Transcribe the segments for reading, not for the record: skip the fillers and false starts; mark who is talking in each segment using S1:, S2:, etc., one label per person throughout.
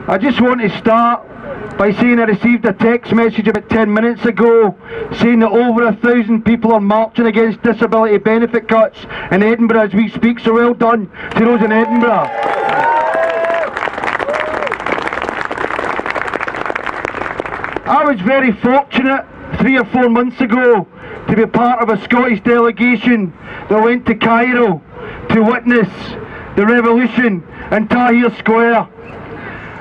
S1: I just want to start by saying I received a text message about 10 minutes ago saying that over 1,000 people are marching against disability benefit cuts in Edinburgh as we speak, so well done to those in Edinburgh. I was very fortunate 3 or 4 months ago to be part of a Scottish delegation that went to Cairo to witness the revolution in Tahrir Square.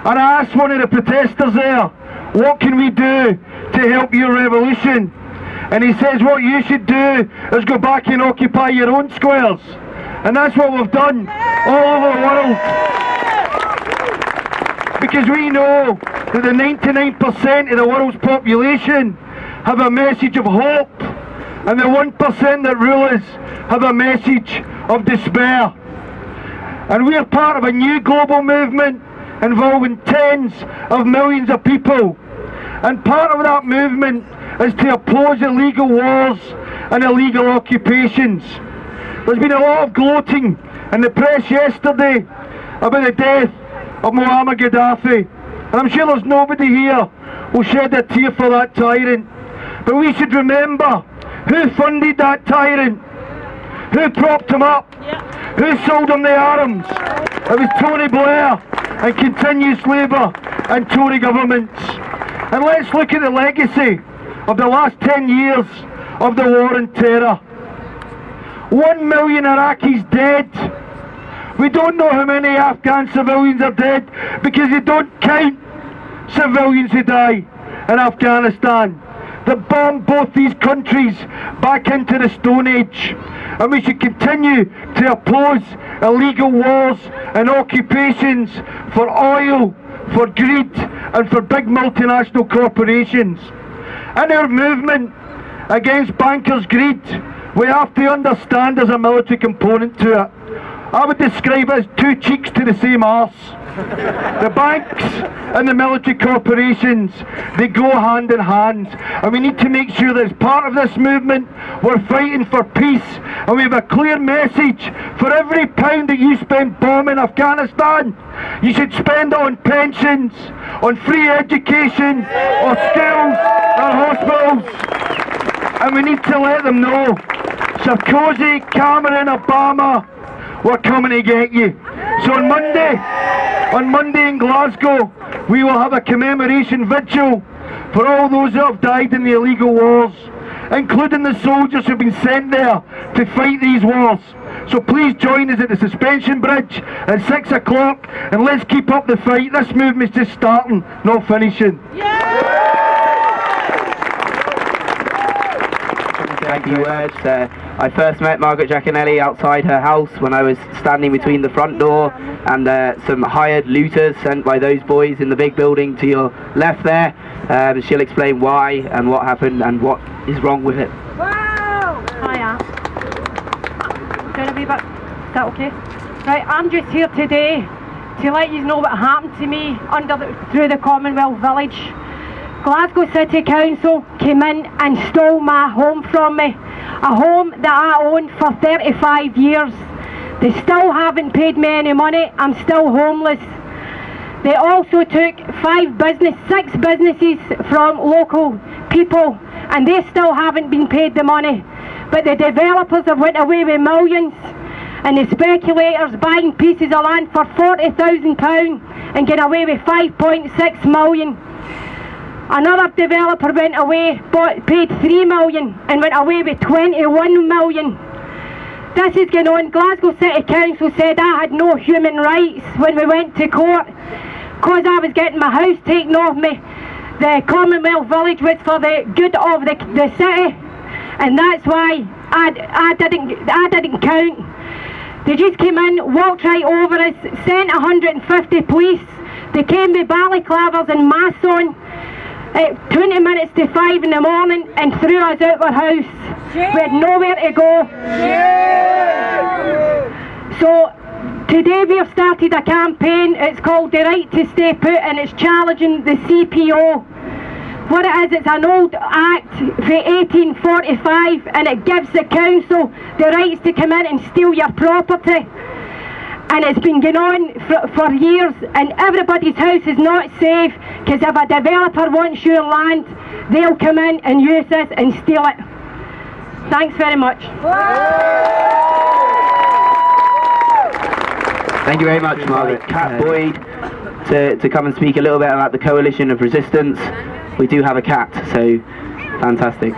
S1: And I asked one of the protesters there, what can we do to help your revolution? And he says, what you should do is go back and occupy your own squares. And that's what we've done all over the world. Because we know that the 99% of the world's population have a message of hope, and the 1% that rule us have a message of despair. And we are part of a new global movement involving tens of millions of people. And part of that movement is to oppose illegal wars and illegal occupations. There's been a lot of gloating in the press yesterday about the death of Muammar Gaddafi. And I'm sure there's nobody here who shed a tear for that tyrant. But we should remember who funded that tyrant, who propped him up, who sold him the arms. It was Tony Blair and continuous Labour and Tory governments. And let's look at the legacy of the last 10 years of the war on terror. 1 million Iraqis dead. We don't know how many Afghan civilians are dead because they don't count civilians who die in Afghanistan. They bombed both these countries back into the Stone Age. And we should continue to oppose illegal wars and occupations for oil, for greed and for big multinational corporations. In our movement against bankers' greed, we have to understand there's a military component to it. I would describe it as two cheeks to the same arse. The banks and the military corporations, they go hand in hand, and we need to make sure that as part of this movement we're fighting for peace, and we have a clear message. For every pound that you spend bombing Afghanistan, you should spend it on pensions, on free education, or schools, or hospitals. And we need to let them know, Sarkozy, Cameron, Obama, we're coming to get you. So on Monday in Glasgow, we will have a commemoration vigil for all those that have died in the illegal wars, including the soldiers who have been sent there to fight these wars. So please join us at the Suspension Bridge at 6 o'clock, and let's keep up the fight. This movement's just starting, not finishing.
S2: Thank you, words. I first met Margaret Giaconelli outside her house when I was standing between the front door and some hired looters sent by those boys in the big building to your left there. She'll explain why and what happened and what is wrong with it.
S3: Wow! Hiya. Is that okay? Right, I'm just here today to let you know what happened to me through the Commonwealth Village. Glasgow City Council came in and stole my home from me, a home that I owned for 35 years. They still haven't paid me any money. I'm still homeless. They also took 6 businesses from local people, and they still haven't been paid the money. But the developers have went away with millions, and the speculators buying pieces of land for £40,000 and getting away with 5.6 million. Another developer went away, paid 3 million and went away with 21 million. This is going on. Glasgow City Council said I had no human rights when we went to court because I was getting my house taken off me. The Commonwealth Village was for the good of the city, and that's why I didn't count. They just came in, walked right over us, sent 150 police. They came with balaclavas and masks on. 20 minutes to 5 in the morning and threw us out of our house. We had nowhere to go. So today we have started a campaign. It's called The Right to Stay Put, and it's challenging the CPO. What it is, it's an old act from 1845, and it gives the council the rights to come in and steal your property. and it's been going on for years, and everybody's house is not safe because if a developer wants your land, they'll come in and use this and steal it. Thanks very much.
S2: Thank you very much, Margaret. Cat Boyd to come and speak a little bit about the Coalition of Resistance. We do have a cat, so fantastic.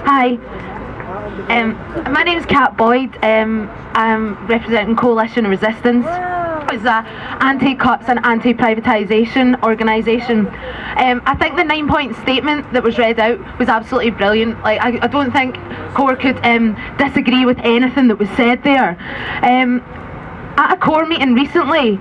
S4: Hi, my name is Cat Boyd. I'm representing Coalition of Resistance. It's an anti-cuts and anti-privatisation organisation. I think the 9-point statement that was read out was absolutely brilliant. Like, I don't think CORE could disagree with anything that was said there. At a CORE meeting recently,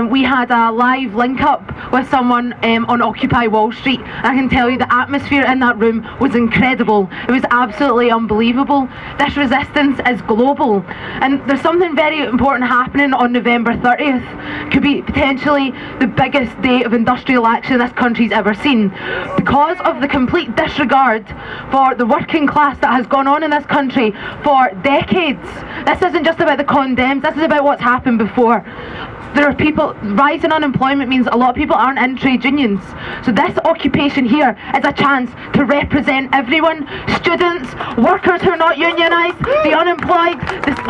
S4: we had a live link-up with someone on Occupy Wall Street. I can tell you the atmosphere in that room was incredible. It was absolutely unbelievable. This resistance is global, and there's something very important happening on November 30th. Could be potentially the biggest day of industrial action this country's ever seen. Because of the complete disregard for the working class that has gone on in this country for decades. This isn't just about the condemned, this is about what's happened before. There are people, rising unemployment means a lot of people aren't in trade unions. So this occupation here is a chance to represent everyone. Students, workers who are not unionised, the unemployed,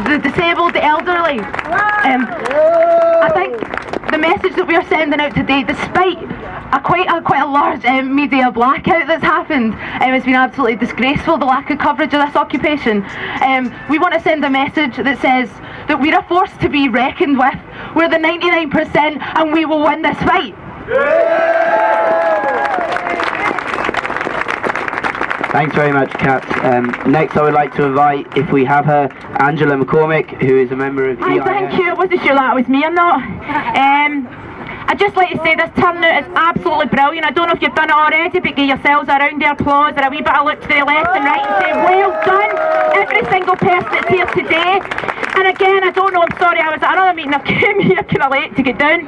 S4: the disabled, the elderly. I think the message that we are sending out today, despite quite a large media blackout that's happened, it's been absolutely disgraceful, the lack of coverage of this occupation. We want to send a message that says that we're a force to be reckoned with. We're the 99% and we will win this fight.
S2: Thanks very much, Kat. Next I would like to invite, if we have her, Angela McCormick, who is a member of EIS.
S5: Thank you. I wasn't sure that was me or not. I'd just like to say this turnout is absolutely brilliant. I don't know if you've done it already, but give yourselves a round of applause or a wee bit of look to the left and right and say, well done, every single person that's here today. And again, I don't know, I'm sorry, I was at another meeting, I came here kind of late to get down.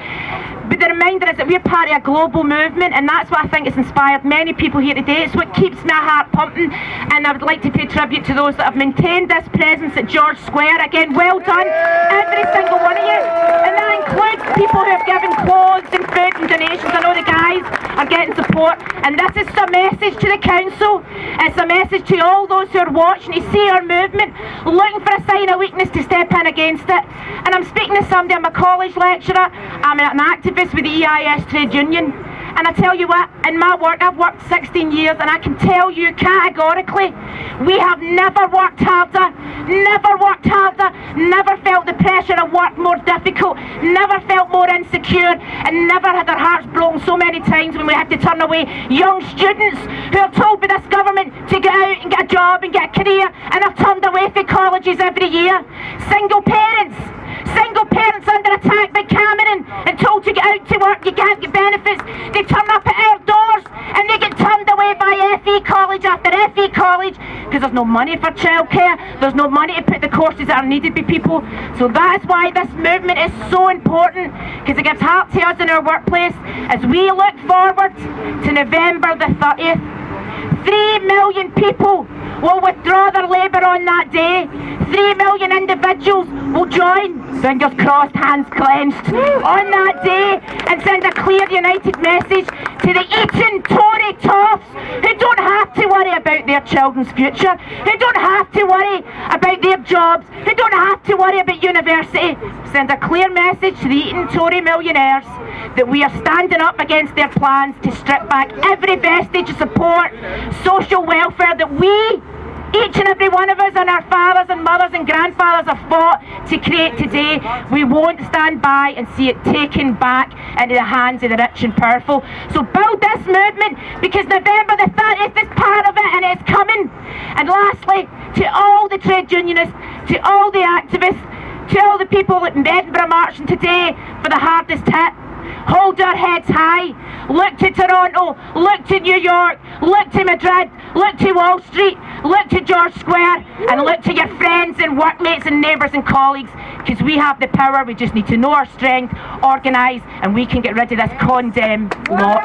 S5: But the reminder is that we're part of a global movement, and that's what I think has inspired many people here today. It's what keeps my heart pumping, and I would like to pay tribute to those that have maintained this presence at George Square. Again, well done, every single one of you. And that includes people who have given clothes and food and donations. I know the guys are getting support, and this is a message to the council. It's a message to all those who are watching to see our movement, looking for a sign of weakness to step in against it. And I'm speaking to somebody, I'm a college lecturer, I'm an activist with the EIS trade union, and I tell you what, in my work, I've worked 16 years, and I can tell you categorically, we have never worked harder, never felt the pressure of work more difficult, never felt more insecure, and never had our hearts broken so many times when we had to turn away young students who are told by this government to get out and get a job and get a career, and are turned away from colleges every year. Single parents under attack by Cameron and told to get out to work, you can't get benefits. They turn up at our doors and they get turned away by FE college after FE college because there's no money for childcare, there's no money to put the courses that are needed by people. So that's why this movement is so important, because it gives heart to us in our workplace as we look forward to November the 30th. 3 million people will withdraw their labour on that day. 3 million individuals will join, fingers crossed, hands clenched, on that day and send a clear united message to the Eton Tory toffs who don't have to worry about their children's future, who don't have to worry about their jobs, who don't have to worry about university. Send a clear message to the Eton Tory millionaires that we are standing up against their plans to strip back every vestige of support, social welfare that we, each and every one of us, and our fathers and mothers and grandfathers have fought to create today. We won't stand by and see it taken back into the hands of the rich and powerful. So build this movement, because November the 30th is part of it and it's coming. And lastly, to all the trade unionists, to all the activists, to all the people in Edinburgh marching today for the hardest hit, hold our heads high, look to Toronto, look to New York, look to Madrid, look to Wall Street, look to George Square, and look to your friends and workmates and neighbours and colleagues, because we have the power. We just need to know our strength, organise, and we can get rid of this condemned lot.